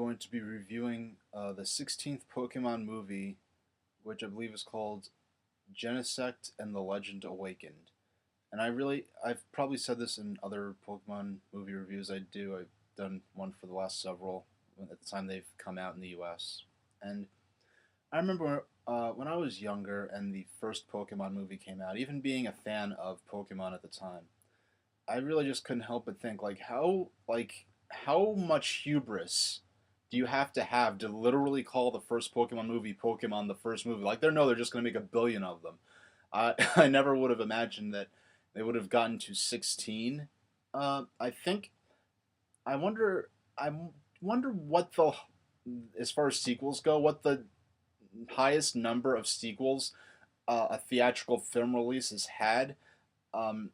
I'm going to be reviewing the 16th Pokemon movie, which I believe is called Genesect and the Legend Awakened. And I've probably said this in other Pokemon movie reviews I do. I've done one for the last several at the time they've come out in the US. And I remember when I was younger and the first Pokemon movie came out, even being a fan of Pokemon at the time, I really just couldn't help but think how much hubris do you have to literally call the first Pokemon movie Pokemon the first movie? Like they're just going to make a billion of them. I never would have imagined that they would have gotten to 16. I think I wonder I wonder what the as far as sequels go, what the highest number of sequels a theatrical film release has had. Um,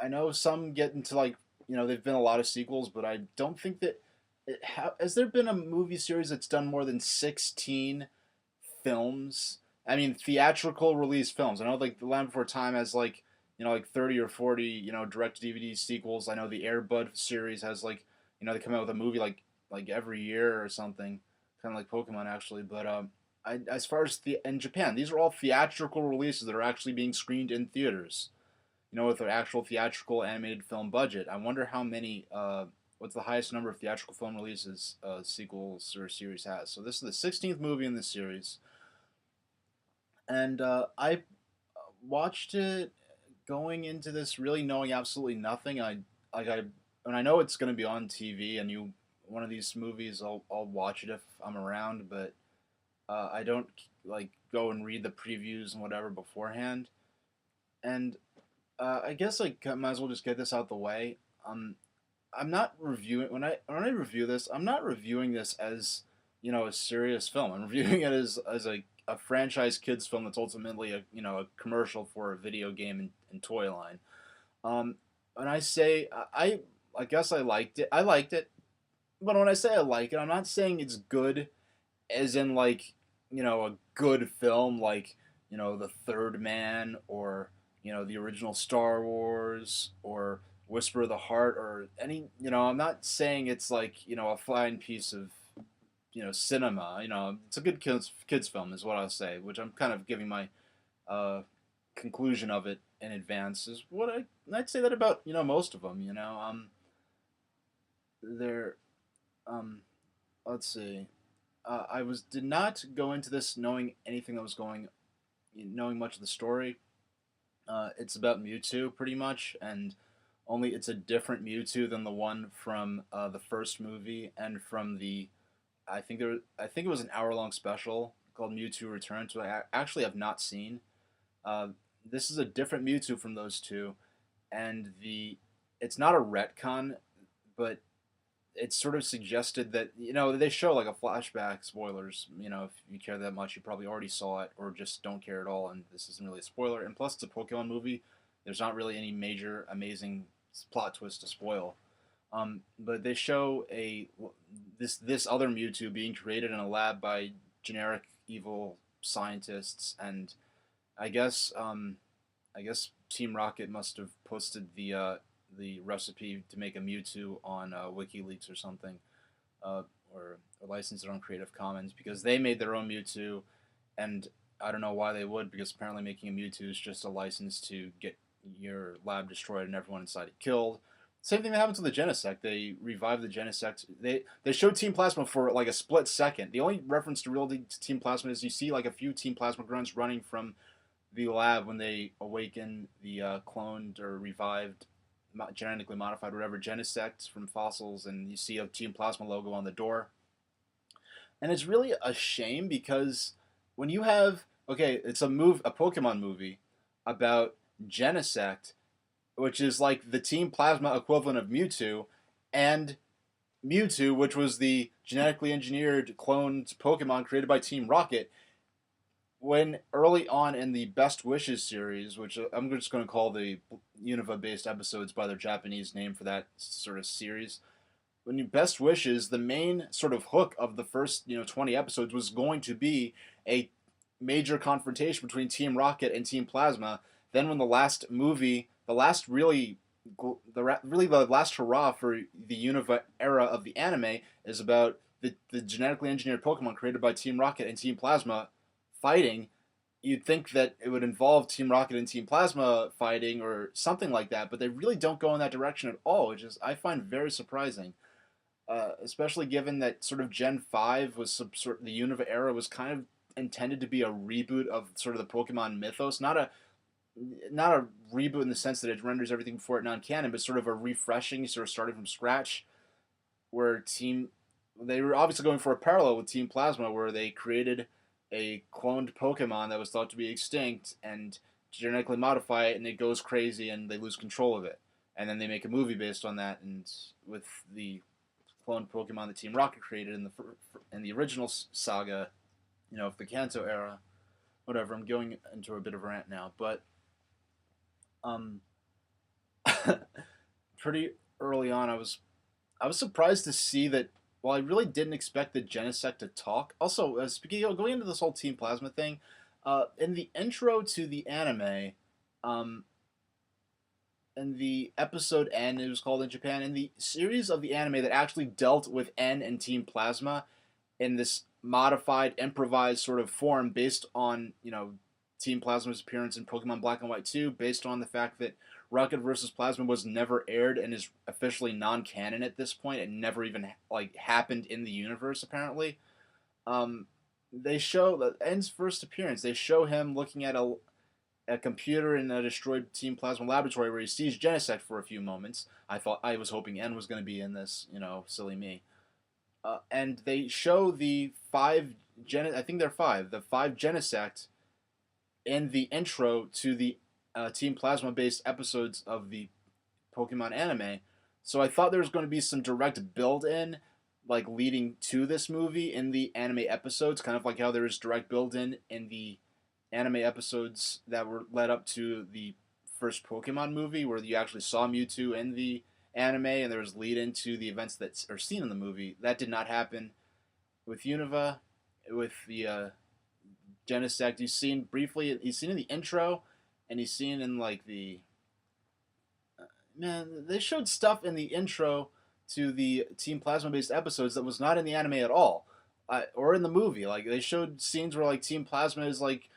I know some get into there've been a lot of sequels, but I don't think that has there been a movie series that's done more than 16 films. I mean, theatrical release films. I know like The Land Before Time has like 30 or 40 direct DVD sequels. I know the Air Bud series has they come out with a movie like every year or something, kind of like Pokemon actually. But as far as in Japan, these are all theatrical releases that are actually being screened in theaters. With an actual theatrical animated film budget. I wonder how many. What's the highest number of theatrical film releases sequels or series has? So this is the 16th movie in this series, and I watched it going into this really knowing absolutely nothing. And I know it's going to be on TV, and one of these movies I'll watch it if I'm around, but I don't go and read the previews and whatever beforehand. And I guess I might as well just get this out the way. I'm not reviewing when I review this. I'm not reviewing this as a serious film. I'm reviewing it as a franchise kids film that's ultimately a commercial for a video game and toy line. And I say I guess I liked it. I liked it, but when I say I like it, I'm not saying it's good, as in a good film like The Third Man or the original Star Wars or Whisper of the Heart or any, I'm not saying it's a fine piece of, cinema. It's a good kids film is what I'll say, which I'm kind of giving my conclusion of it in advance is what I'd say that about, most of them, they're, um, let's see. Did not go into this knowing anything that was knowing much of the story. It's about Mewtwo pretty much, and only it's a different Mewtwo than the one from the first movie and from the I think it was an hour-long special called Mewtwo Returns, which I actually have not seen. Uh, this is a different Mewtwo from those two, and the it's not a retcon, but it's sort of suggested that they show like a flashback. Spoilers, if you care that much, you probably already saw it or just don't care at all, and this isn't really a spoiler. And plus, it's a Pokemon movie. There's not really any major amazing plot twist to spoil. But they show this other Mewtwo being created in a lab by generic evil scientists, and I guess I guess Team Rocket must have posted the recipe to make a Mewtwo on WikiLeaks or something, uh, or licensed it on Creative Commons because they made their own Mewtwo, and I don't know why they would because apparently making a Mewtwo is just a license to get your lab destroyed and everyone inside it killed. Same thing that happens with the Genesect. They revived the Genesect. They showed Team Plasma for like a split second. The only reference to real Team Plasma is you see like a few Team Plasma grunts running from the lab when they awaken the cloned or revived, genetically modified, whatever, Genesect from fossils, and you see a Team Plasma logo on the door. And it's really a shame because when you have it's a Pokemon movie about Genesect, which is like the Team Plasma equivalent of Mewtwo, and Mewtwo, which was the genetically engineered cloned Pokemon created by Team Rocket, when early on in the Best Wishes series, which I'm just going to call the Unova based episodes by their Japanese name for that sort of series, when you Best Wishes, the main sort of hook of the first 20 episodes was going to be a major confrontation between Team Rocket and Team Plasma. Then when the last movie, the last really really the last hurrah for the Unova era of the anime is about the genetically engineered Pokemon created by Team Rocket and Team Plasma fighting. You'd think that it would involve Team Rocket and Team Plasma fighting or something like that, but they really don't go in that direction at all, which is I find very surprising. Especially given that sort of Gen 5 was the Unova era was kind of intended to be a reboot of sort of the Pokemon mythos, not a reboot in the sense that it renders everything before it non-canon, but sort of a refreshing, sort of starting from scratch, where Team they were obviously going for a parallel with Team Plasma, where they created a cloned Pokemon that was thought to be extinct and genetically modify it, and it goes crazy, and they lose control of it, and then they make a movie based on that, and with the cloned Pokemon that Team Rocket created in the original saga, of the Kanto era. Whatever, I'm going into a bit of a rant now, but um, pretty early on, I was surprised to see that. Well, I really didn't expect the Genesect to talk. Also, speaking of going into this whole Team Plasma thing, in the intro to the anime, um, in the episode N, it was called in Japan, in the series of the anime that actually dealt with N and Team Plasma in this modified, improvised sort of form based on, Team Plasma's appearance in Pokemon Black and White 2, based on the fact that Rocket versus Plasma was never aired and is officially non-canon at this point. It never even happened in the universe apparently. Um, they show N's first appearance. They show him looking at a computer in a destroyed Team Plasma laboratory where he sees Genesect for a few moments. I was hoping N was going to be in this, silly me. And they show the I think they're five, the five Genesect in the intro to the Team Plasma based episodes of the Pokemon anime. So I thought there was going to be some direct build in, like leading to this movie in the anime episodes, kind of like how there is direct build in the anime episodes that were led up to the first Pokemon movie, where you actually saw Mewtwo in the anime, and there was lead into the events that are seen in the movie. That did not happen with Unova, with the Genesect. He's seen in the intro, and he's seen in like the man. They showed stuff in the intro to the Team Plasma based episodes that was not in the anime at all, or in the movie. Like they showed scenes where like Team Plasma is like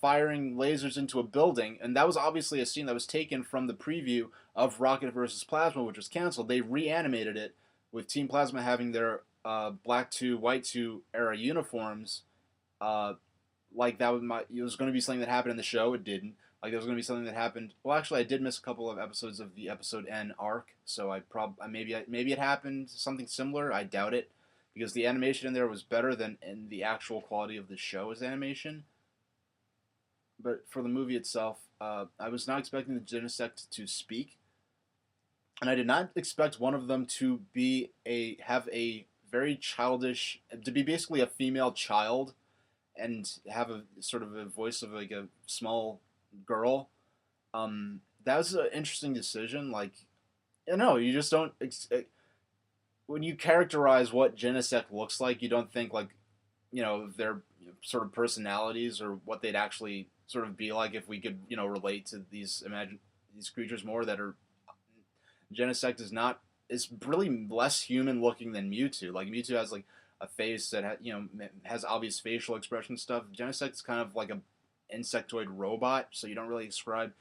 firing lasers into a building, and that was obviously a scene that was taken from the preview of Rocket versus Plasma, which was canceled. They reanimated it with Team Plasma having their Black 2, White 2 era uniforms. Uh, like it was going to be something that happened in the show. It didn't. Like there was going to be something that happened. Well, actually, I did miss a couple of episodes of the episode N arc, so maybe it happened something similar. I doubt it because the animation in there was better than in the actual quality of the show's animation. But for the movie itself, I was not expecting the Genesect to speak, and I did not expect one of them to have a very childish, to be basically a female child, and have a sort of a voice of like a small girl. That was an interesting decision. Like, you just don't. When you characterize what Genesect looks like, you don't think like, their sort of personalities or what they'd actually sort of be like if we could, relate to these creatures more that are. Genesect is really less human looking than Mewtwo. Like Mewtwo has like a face that has obvious facial expression stuff. Genesect is kind of like a insectoid robot, so you don't really ascribe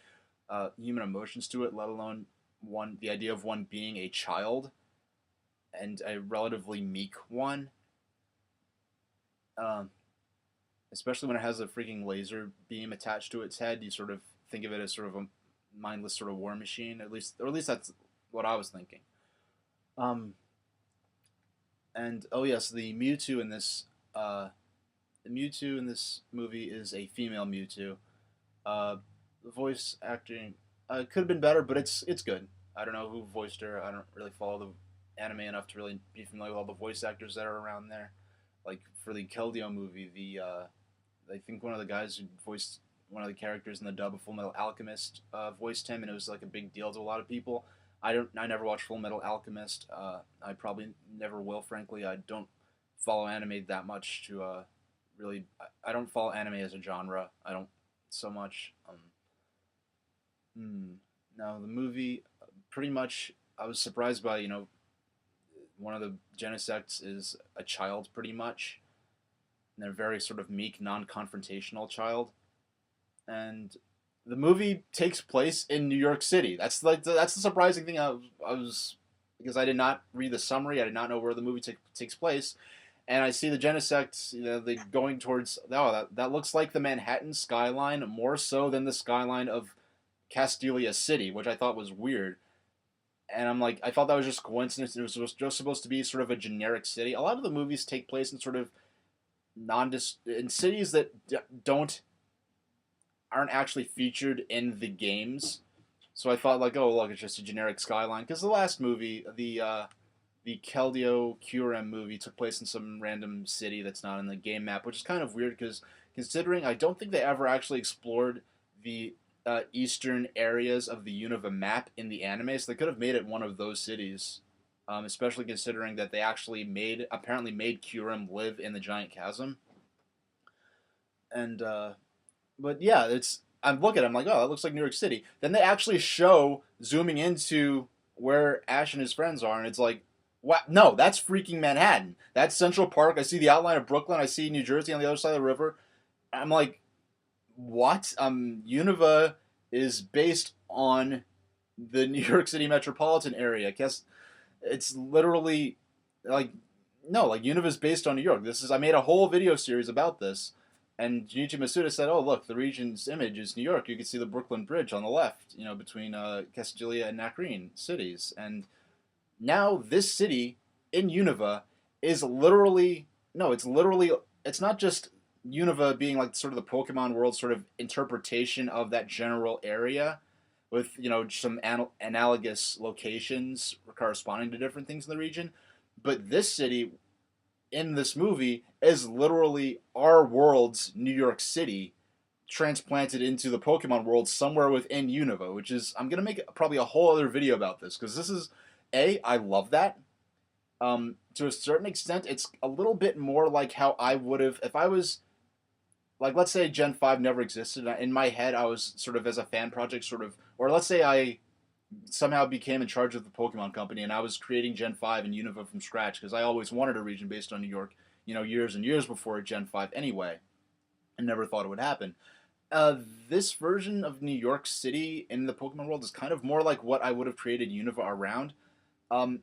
human emotions to it, let alone the idea of one being a child and a relatively meek one. Um, Especially when it has a freaking laser beam attached to its head, you sort of think of it as sort of a mindless sort of war machine. Or at least that's what I was thinking. Um, and oh yes, the Mewtwo in this movie is a female Mewtwo. The voice acting could have been better, but it's good. I don't know who voiced her. I don't really follow the anime enough to really be familiar with all the voice actors that are around there. Like for the Keldeo movie, I think one of the guys who voiced one of the characters in the dub of Full Metal Alchemist voiced him, and it was like a big deal to a lot of people. I never watched Full Metal Alchemist. I probably never will. Frankly, I don't follow anime that much to really. I don't follow anime as a genre. I don't so much. No, the movie. pretty much I was surprised by one of the Genesects is a child pretty much, and they're very sort of meek, non-confrontational child, and the movie takes place in New York City. That's the surprising thing. I was because I did not read the summary. I did not know where the movie takes place, and I see the Genesect. They going towards. Oh, that looks like the Manhattan skyline more so than the skyline of Castelia City, which I thought was weird. And I'm like, I thought that was just coincidence. It was just supposed to be sort of a generic city. A lot of the movies take place in sort of in cities that don't aren't actually featured in the games. So I thought like, oh look, it's just a generic skyline. Because the last movie, the Keldeo Curem movie, took place in some random city that's not in the game map, which is kind of weird because considering I don't think they ever actually explored the eastern areas of the Unova map in the anime, so they could have made it one of those cities. Especially considering that they actually apparently made Curem live in the giant chasm. And but yeah, I'm looking. I'm like, oh, that looks like New York City. Then they actually show zooming into where Ash and his friends are, and it's like, wow, no, that's freaking Manhattan. That's Central Park. I see the outline of Brooklyn. I see New Jersey on the other side of the river. I'm like, what? Unova is based on the New York City metropolitan area. I guess it's literally like no, like Unova is based on New York. I made a whole video series about this, and Junichi Masuda said, "Oh, look, the region's image is New York. You can see the Brooklyn Bridge on the left, between Castilia and Nacrene cities." And now this city in Unova is literally no, it's not just Unova being like sort of the Pokemon world sort of interpretation of that general area with some analogous locations corresponding to different things in the region, but this city in this movie is literally our world's New York City transplanted into the Pokemon world somewhere within Unova, which is I'm gonna make probably a whole other video about this because this is I love that. To a certain extent, it's a little bit more like how I would have if I was like, let's say Gen 5 never existed. In my head, I was sort of as a fan project, or let's say I somehow became in charge of the Pokemon company and I was creating Gen 5 and Unova from scratch because I always wanted a region based on New York, years and years before Gen 5 anyway, and never thought it would happen. This version of New York City in the Pokemon world is kind of more like what I would have created Unova around. Um,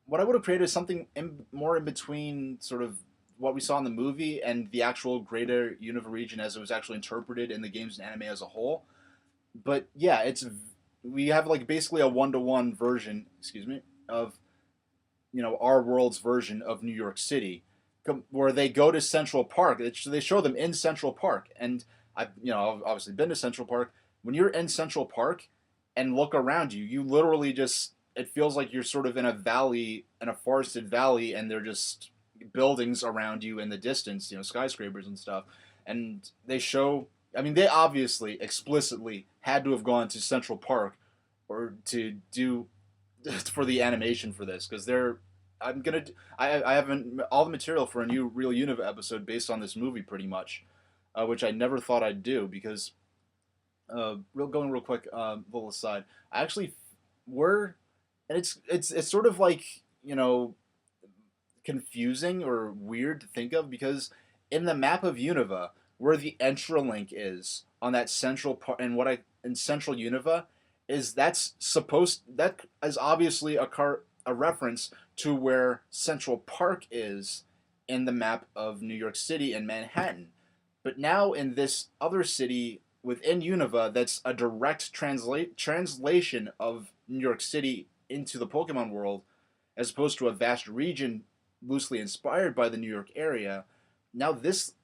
what I would have created is something more in between sort of what we saw in the movie and the actual greater Unova region as it was actually interpreted in the games and anime as a whole. But yeah, we have like basically a 1-to-1 version, excuse me, of our world's version of New York City, where they go to Central Park. They show them in Central Park, and I've obviously been to Central Park. When you're in Central Park and look around you, you literally just it feels like you're sort of in a valley, in a forested valley, and they're just buildings around you in the distance, skyscrapers and stuff. And they show, I mean, they obviously explicitly had to have gone to Central Park or to do for the animation for this because I haven't all the material for a new Real Unova episode based on this movie pretty much, which I never thought I'd do because going real quick, little aside, I actually were, and it's sort of like confusing or weird to think of because in the map of Unova, where the Entralink is on that central part, and in Central Unova that is obviously a reference to where Central Park is in the map of New York City and Manhattan. But now in this other city within Unova, that's a direct translation of New York City into the Pokemon world, as opposed to a vast region loosely inspired by the New York area. Now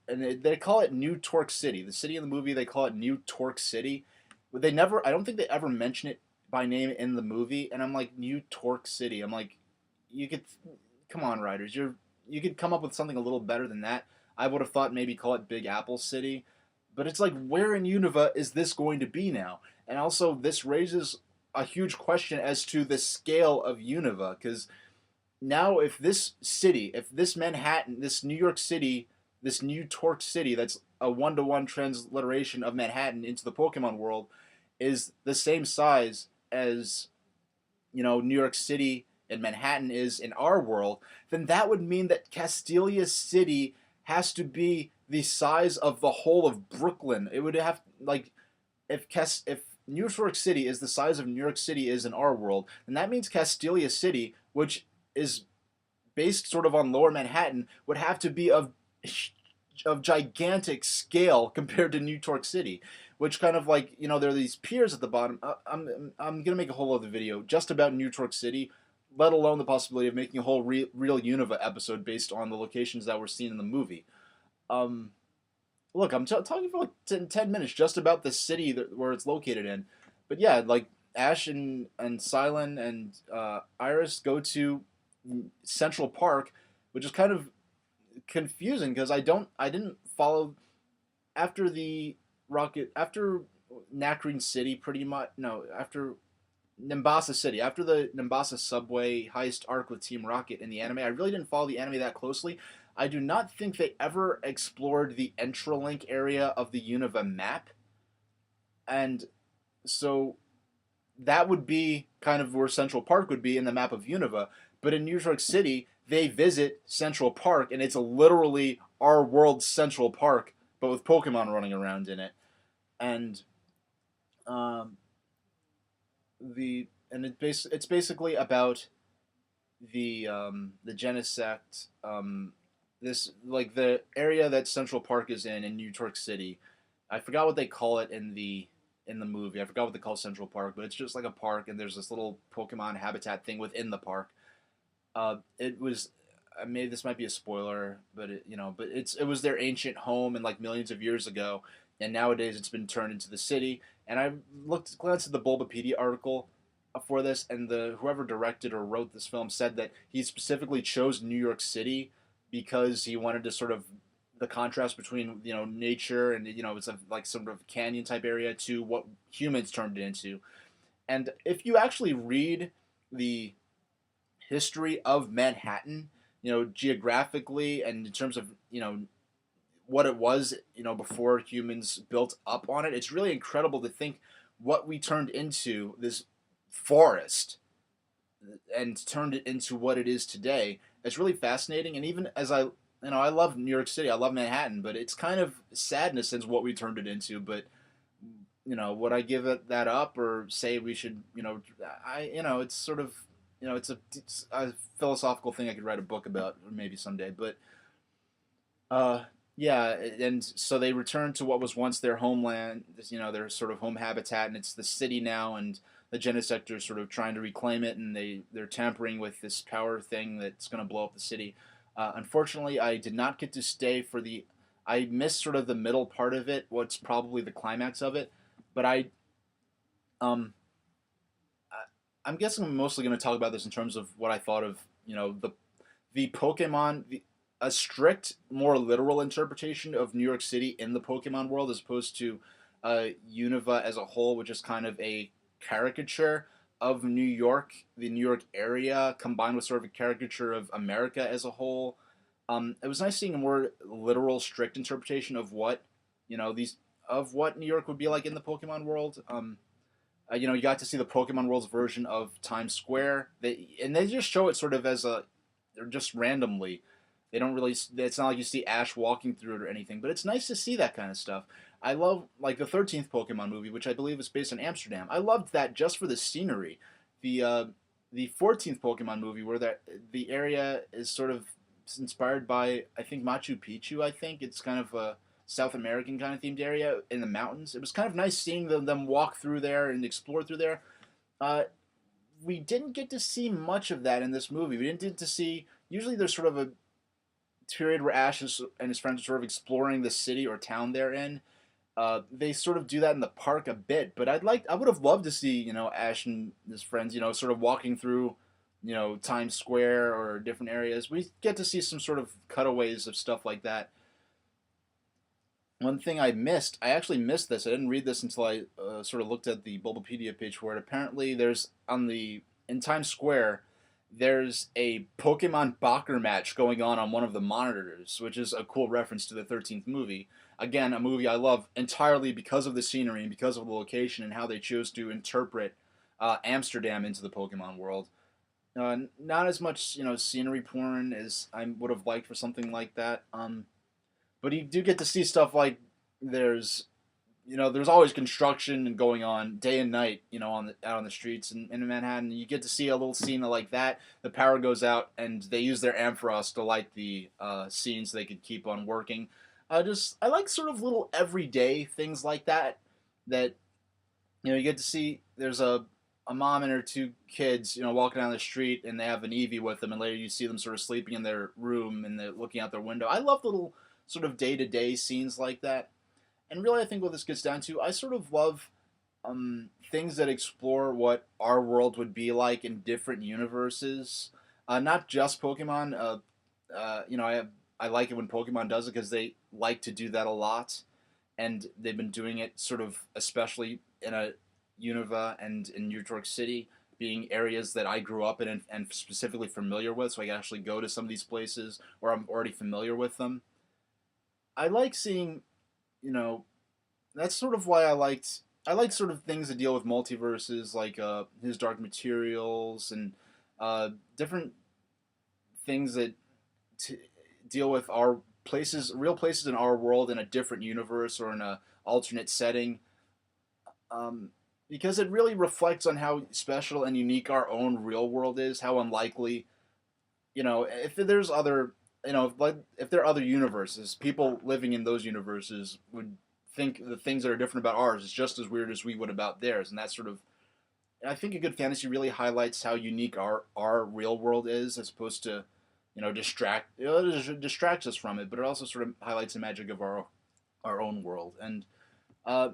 and they call it New Torque City. The city in the movie, they call it New Torque City. But I don't think they ever mention it by name in the movie. And I'm like, New Torque City. I'm like, come on, writers. You could come up with something a little better than that. I would have thought maybe call it Big Apple City. But it's like, where in Unova is this going to be now? And also, this raises a huge question as to the scale of Unova. Because now if this Manhattan, this New York City, this New Torque City that's a 1-to-1 transliteration of Manhattan into the Pokemon world is the same size as New York City and Manhattan is in our world, then that would mean that Castelia City has to be the size of the whole of Brooklyn. It would have like if New York City is the size of New York City is in our world, then that means Castelia City, which is based sort of on Lower Manhattan, would have to be of gigantic scale compared to New York City, which kind of like there are these piers at the bottom. I'm gonna make a whole other video just about New York City, let alone the possibility of making a whole real Unova episode based on the locations that were seen in the movie. Um, Look, I'm talking for like 10 minutes just about the city where it's located in, but yeah, like Ash and Silent and Iris go to Central Park, which is kind of confusing because I didn't follow after the Rocket after Nacreen City pretty much no after Nimbasa City after the Nimbasa subway heist arc with Team Rocket in the anime. I really didn't follow the anime that closely. I do not think they ever explored the Entralink area of the Unova map, and so that would be kind of where Central Park would be in the map of Unova. But in New York City, they visit Central Park, and it's literally our world's Central Park, but with Pokemon running around in it. And um, it's basically about the Genesect, this like the area that Central Park is in New York City. I forgot what they call it in the movie. I forgot what they call Central Park, but it's just like a park, and there's this little Pokemon habitat thing within the park. It was, maybe this might be a spoiler, but it was their ancient home and like millions of years ago, and nowadays it's been turned into the city. And I glanced at the Bulbapedia article for this, and the whoever directed or wrote this film said that he specifically chose New York City because he wanted to sort of the contrast between nature and it's a like sort of canyon type area to what humans turned it into. And if you actually read the history of Manhattan, geographically and in terms of what it was, before humans built up on it, it's really incredible to think what we turned into this forest and turned it into what it is today. It's really fascinating, and even as I love New York City, I love Manhattan, but it's kind of sad in a sense what we turned it into. But would I give that up or say we should? It's sort of it's a philosophical thing I could write a book about maybe someday. But yeah, and so they return to what was once their homeland, their sort of home habitat, and it's the city now, and the Genesect are sort of trying to reclaim it, and they're tampering with this power thing that's going to blow up the city. Unfortunately, I did not get to stay for the. I missed sort of the middle part of it, what's probably the climax of it, but um, I'm guessing I'm mostly going to talk about this in terms of what I thought of, the Pokemon, a strict, more literal interpretation of New York City in the Pokemon world, as opposed to Unova as a whole, which is kind of a caricature of New York, the New York area, combined with sort of a caricature of America as a whole. It was nice seeing a more literal, strict interpretation of what New York would be like in the Pokemon world. You got to see the Pokemon World's version of Times Square. They just show it sort of as they're just randomly. They don't really. It's not like you see Ash walking through it or anything, but it's nice to see that kind of stuff. I love like the 13th Pokemon movie, which I believe is based in Amsterdam. I loved that just for the scenery. The 14th Pokemon movie, where the area is sort of inspired by I think Machu Picchu. I think it's kind of a South American kind of themed area in the mountains. It was kind of nice seeing them walk through there and explore through there. Uh, we didn't get to see much of that in this movie. We didn't get to see. Usually, there's sort of a period where Ash and his friends are sort of exploring the city or town they're in. They sort of do that in the park a bit, but I would have loved to see Ash and his friends sort of walking through Times Square or different areas. We get to see some sort of cutaways of stuff like that. One thing I actually missed this. I didn't read this until I sort of looked at the Bulbapedia page for it. Apparently, there's in Times Square, there's a Pokemon Bocker match going on one of the monitors, which is a cool reference to the 13th movie. Again, a movie I love entirely because of the scenery and because of the location and how they chose to interpret Amsterdam into the Pokemon world. Not as much, scenery porn as I would have liked for something like that. But you do get to see stuff like there's, there's always construction going on day and night, out on the streets in Manhattan. You get to see a little scene like that. The power goes out, and they use their Ampharos to light the scene so they could keep on working. I like sort of little everyday things like that. That you get to see. There's a mom and her two kids, walking down the street, and they have an Eevee with them, and later you see them sort of sleeping in their room and they're looking out their window. I love little sort of day to day scenes like that. And really, I think what this gets down to, I sort of love things that explore what our world would be like in different universes, not just Pokemon. I like it when Pokemon does it because they like to do that a lot, and they've been doing it sort of especially in a Unova and in New York City, being areas that I grew up in and specifically familiar with, so I can actually go to some of these places where I'm already familiar with them. I like seeing, you know, that's sort of why I like sort of things that deal with multiverses, like his Dark Materials and different things that t- deal with our places, real places in our world in a different universe or in a alternate setting. Um, because it really reflects on how special and unique our own real world is, how unlikely, if there's other, if there are other universes, people living in those universes would think the things that are different about ours is just as weird as we would about theirs, and that's sort of, I think a good fantasy really highlights how unique our real world is, as opposed to, it distracts us from it, but it also sort of highlights the magic of our own world. And uh,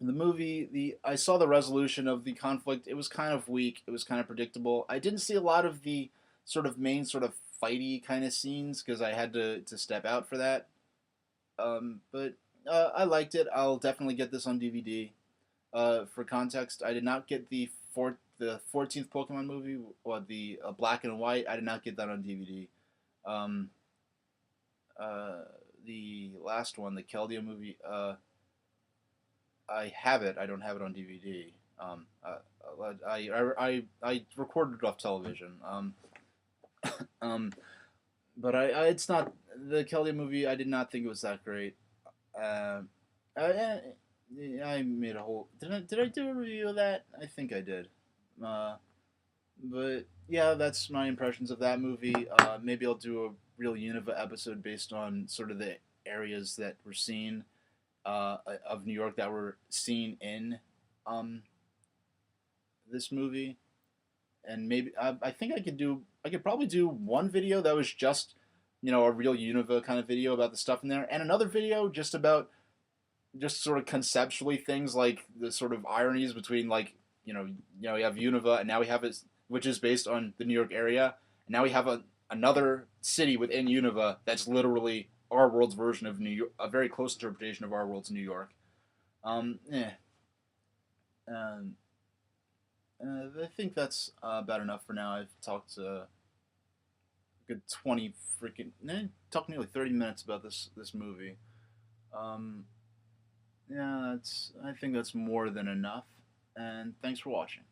the movie, the I saw the resolution of the conflict. It was kind of weak. It was kind of predictable. I didn't see a lot of the sort of main sort of fighty kind of scenes because I had to step out for that. But I liked it. I'll definitely get this on DVD. For context, I did not get the 14th Pokemon movie, or the black and white. I did not get that on DVD. Um, the last one, the Keldeo movie. I have it. I don't have it on DVD. I recorded it off television. Um, but it's not the Keldeo movie. I did not think it was that great. Uh, I, I made a whole. Did I do a review of that? I think I did. Uh, but yeah, that's my impressions of that movie. Maybe I'll do a real Unova episode based on sort of the areas that were seen of New York that were seen in um, this movie, and maybe I think I could probably do one video that was just a real Unova kind of video about the stuff in there, and another video just about just sort of conceptually things like the sort of ironies between like we have Unova and now we have it, which is based on the New York area, and now we have another city within Unova that's literally our world's version of New York, a very close interpretation of our world's New York. Yeah, um, I think that's about enough for now. I've talked a good 20 freaking, talked nearly 30 minutes about this movie. Um, yeah, I think that's more than enough. And thanks for watching.